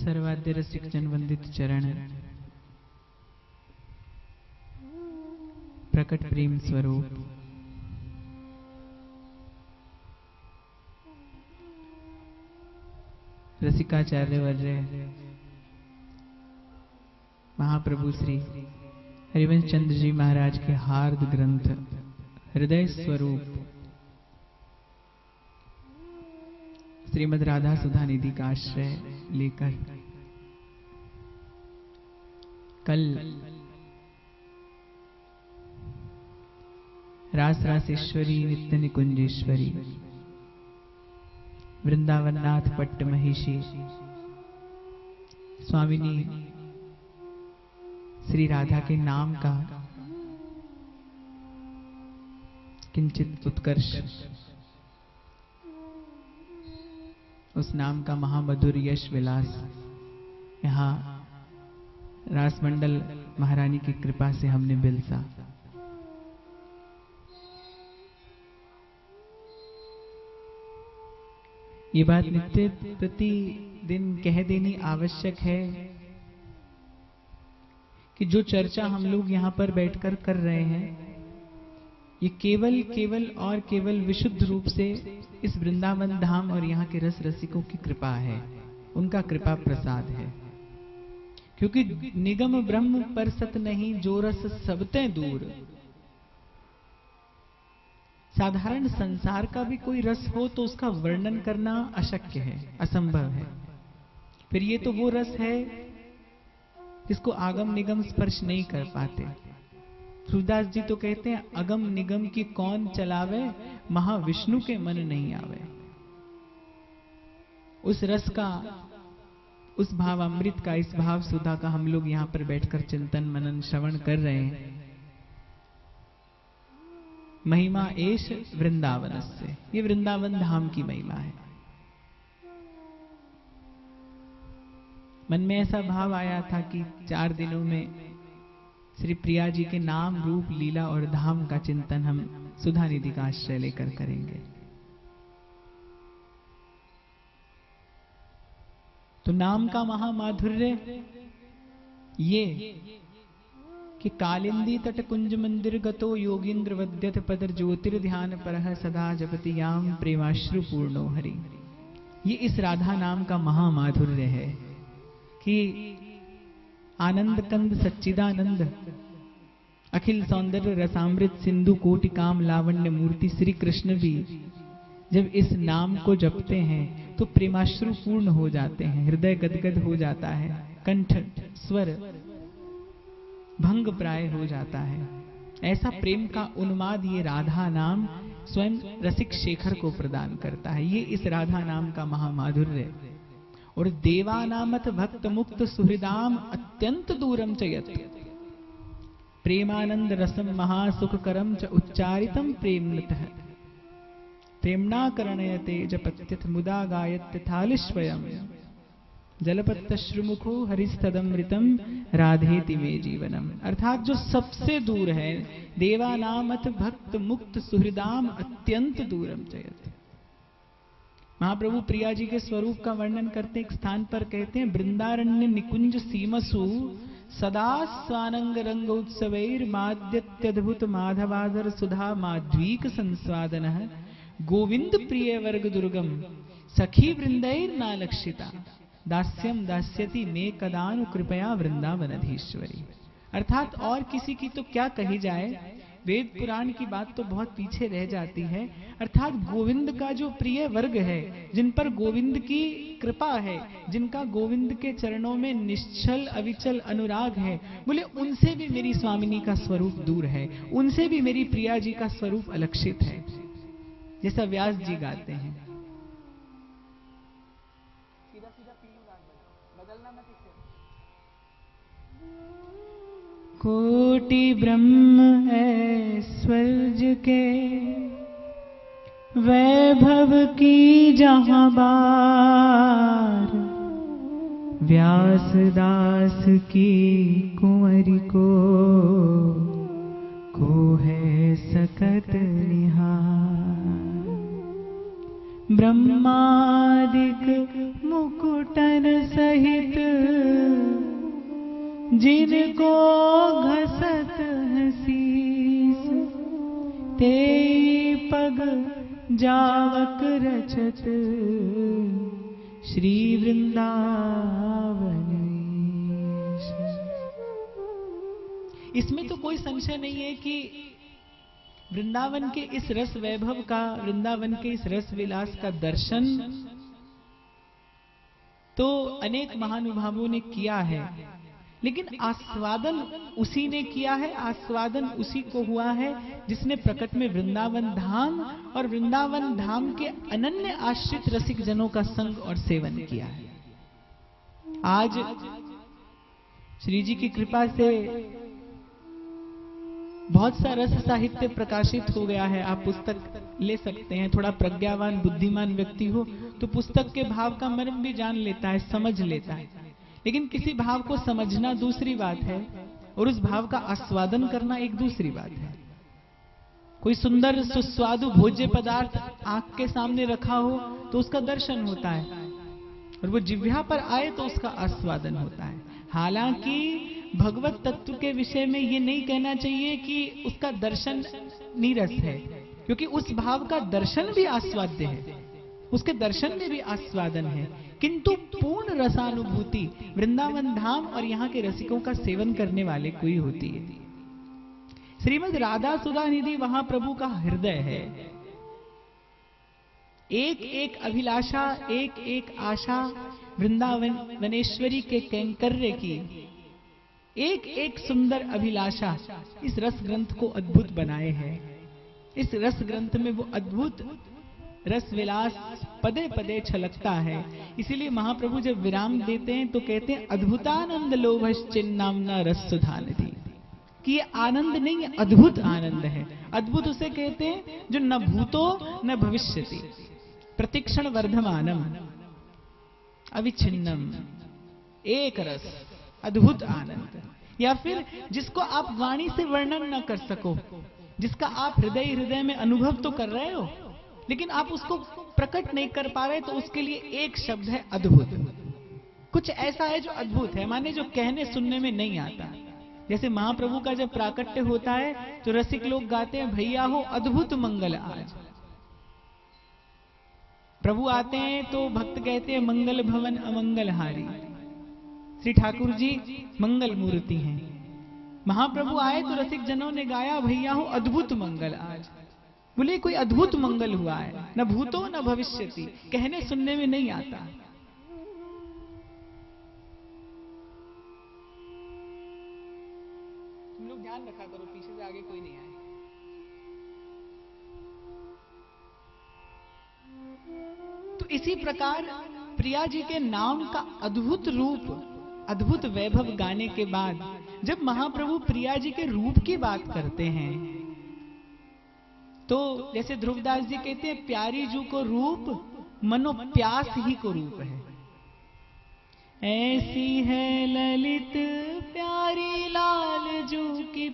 सर्वाद्य रसिक जन वंदित चरण, प्रकट प्रेम स्वरूप, रसिकाचार्य वर्य महाप्रभु श्री हरिवंश चंद्र जी महाराज के हार्द ग्रंथ हृदय स्वरूप श्रीमद् राधा सुधा निधि का आश्रय लेकर कल रास रासेश्वरी नित्य निकुंजेश्वरी वृंदावननाथ पट्ट महिषी स्वामिनी श्री राधा के नाम का किंचित उत्कर्ष, उस नाम का महामधुर यश विलास यहाँ रासमंडल महारानी की कृपा से हमने बिलसा। ये बात नित्य प्रतिदिन कह देनी आवश्यक है कि जो चर्चा हम लोग यहाँ पर बैठकर कर रहे हैं, ये केवल विशुद्ध रूप से इस वृंदावन धाम और यहाँ के रस रसिकों की कृपा है, उनका कृपा प्रसाद है। क्योंकि निगम ब्रह्म पर सत नहीं, जो रस सबते दूर। साधारण संसार का भी कोई रस हो तो उसका वर्णन करना अशक्य है, असंभव है। फिर ये तो वो रस है जिसको आगम निगम स्पर्श नहीं कर पाते। सूरदास जी तो कहते हैं, अगम निगम की कौन चलावे, महाविष्णु के मन नहीं आवे। उस रस का, उस भाव अमृत का, इस भाव सुधा का हम लोग यहाँ पर बैठकर चिंतन मनन श्रवण कर रहे हैं। महिमा एश वृंदावन से, ये वृंदावन धाम की महिमा है। मन में ऐसा भाव आया था कि 4 दिनों में श्री प्रिया जी के नाम, रूप, लीला और धाम का चिंतन हम सुधा निधि का आश्रय लेकर करेंगे। तो नाम का महामाधुर्य ये कि कालिंदी तट कुंज मंदिर गतो योगींद्र वद्यत पदर ज्योतिर्ध्यान परह सदा जपति याम प्रेमाश्रु पूर्णो हरि। ये इस राधा नाम का महामाधुर्य है कि आनंद कंद सच्चिदानंद अखिल सौंदर्य रसामृत सिंधु कोटि काम लावण्य मूर्ति श्री कृष्ण भी जब इस नाम को जपते हैं तो प्रेमाश्रु पूर्ण हो जाते हैं, हृदय गदगद हो जाता है, कंठ स्वर भंग प्राय हो जाता है। ऐसा प्रेम का उन्माद ये राधा नाम स्वयं रसिक शेखर को प्रदान करता है। ये इस राधा नाम का महामाधुर्य। और देवानामत भक्त मुक्त सुहृदाम अत्यंत दूरम च यत् प्रेमानंद रसम महासुख करम च उच्चारितम प्रेमनतः प्रेमणा करणयते जपत्यथ मुदा गायत्यथालिश्वयम् जलपत्तश्रुमुखो हरिस्तदमृतम राधेति मे जीवनम। अर्थात जो सबसे दूर है, देवानामत भक्त मुक्त सुहृदाम अत्यंत दूरम च यत्। महाप्रभु प्रिया जी के स्वरूप का वर्णन करते एक स्थान पर कहते हैं, वृंदारण्य निकुंज सीमसु सदा स्वानंग रंग उत्सवैर माद्यत्यद्भुत माधवाधर सुधा माध्वीक संस्वादन गोविंद प्रिय वर्ग दुर्गम सखी वृंदैर नालक्षिता दास्यम दास्यति मे कदानु कृपया वृंदावनधीश्वरी। अर्थात और किसी की तो क्या कही जाए, वेद पुराण की बात तो बहुत पीछे रह जाती है। अर्थात गोविंद का जो प्रिय वर्ग है, जिन पर गोविंद की कृपा है, जिनका गोविंद के चरणों में निश्चल अविचल अनुराग है, बोले उनसे भी मेरी स्वामिनी का स्वरूप दूर है, उनसे भी मेरी प्रिया जी का स्वरूप अलक्षित है। जैसा व्यास जी गाते हैं, कोटि ब्रह्म ऐश्वर्य के वैभव की जहां बार व्यासदास की कुंवरी को है सकत निहार। ब्रह्मादिक मुकुटन सहित जिनको घसत हसीस, ते पग जावक रचत श्री वृंदावन। इसमें तो कोई संशय नहीं है कि वृंदावन के इस रस वैभव का, वृंदावन के इस रस विलास का दर्शन तो अनेक महानुभावों ने किया है, लेकिन आस्वादन उसी ने किया है, आस्वादन उसी को हुआ है जिसने प्रकट में वृंदावन धाम और वृंदावन धाम के अनन्य आश्रित रसिक जनों का संग और सेवन किया है। आज श्री जी की कृपा से बहुत सा रस साहित्य प्रकाशित हो गया है। आप पुस्तक ले सकते हैं। थोड़ा प्रज्ञावान बुद्धिमान व्यक्ति हो तो पुस्तक के भाव का मर्म भी जान लेता है, समझ लेता है। लेकिन किसी भाव को समझना दूसरी बात है और उस भाव का आस्वादन करना एक दूसरी बात है। कोई सुंदर सुस्वादु भोज्य पदार्थ आंख के सामने रखा हो तो उसका दर्शन होता है और वो जिह्वा पर आए तो उसका आस्वादन होता है। हालांकि भगवत तत्व के विषय में ये नहीं कहना चाहिए कि उसका दर्शन नीरस है, क्योंकि उस भाव का दर्शन भी आस्वाद्य है, उसके दर्शन में भी आस्वादन है, किंतु पूर्ण रसानुभूति वृंदावन धाम और यहाँ के रसिकों का सेवन करने वाले को ही होती है। श्रीमद् राधा सुधा निधि वहां प्रभु का हृदय है। एक एक अभिलाषा, एक एक आशा वृंदावन वनेश्वरी के कैंकर्य की, एक एक सुंदर अभिलाषा इस रस ग्रंथ को अद्भुत बनाए हैं। इस रस ग्रंथ में वो अद्भुत रस विलास पदे पदे छलकता है। इसीलिए महाप्रभु जब विराम देते हैं तो कहते हैं अद्भुतानंद लोभश्चिन्नाम्ना रस सुधा निधि, कि ये आनंद नहीं है, अद्भुत आनंद है। अद्भुत उसे कहते हैं जो न भूतो न भविष्यति, प्रतिक्षण वर्धमानम, अविच्छिन्नम, एक रस, अद्भुत आनंद। या फिर जिसको आप वाणी से वर्णन न कर सको, जिसका आप हृदय हृदय में अनुभव तो कर रहे हो लेकिन आप उसको प्रकट नहीं कर पा रहे, तो उसके लिए एक शब्द है अद्भुत। कुछ ऐसा है जो अद्भुत है, माने जो कहने सुनने में नहीं आता। जैसे महाप्रभु का जब प्राकट्य होता है तो रसिक लोग गाते हैं भैया हो अद्भुत मंगल आज। प्रभु आते हैं तो भक्त कहते हैं मंगल भवन अमंगल हारी। श्री ठाकुर जी मंगल मूर्ति हैं। महाप्रभु आए तो रसिक जनों ने गाया भैया हो अद्भुत मंगल आज। बोले कोई अद्भुत मंगल हुआ है, न भूतो न भविष्यति, कहने सुनने में नहीं आता। तुम लोग ध्यान रखा करो, पीछे से आगे कोई नहीं आए। तो इसी प्रकार प्रिया जी के नाम का अद्भुत रूप, अद्भुत वैभव गाने के बाद जब महाप्रभु प्रिया जी के रूप की बात करते हैं तो जैसे ध्रुवदास जी कहते हैं प्यारी जू को रूप मनो प्यास ही को रूप है। ऐसी है ललित प्यारी लाल जू की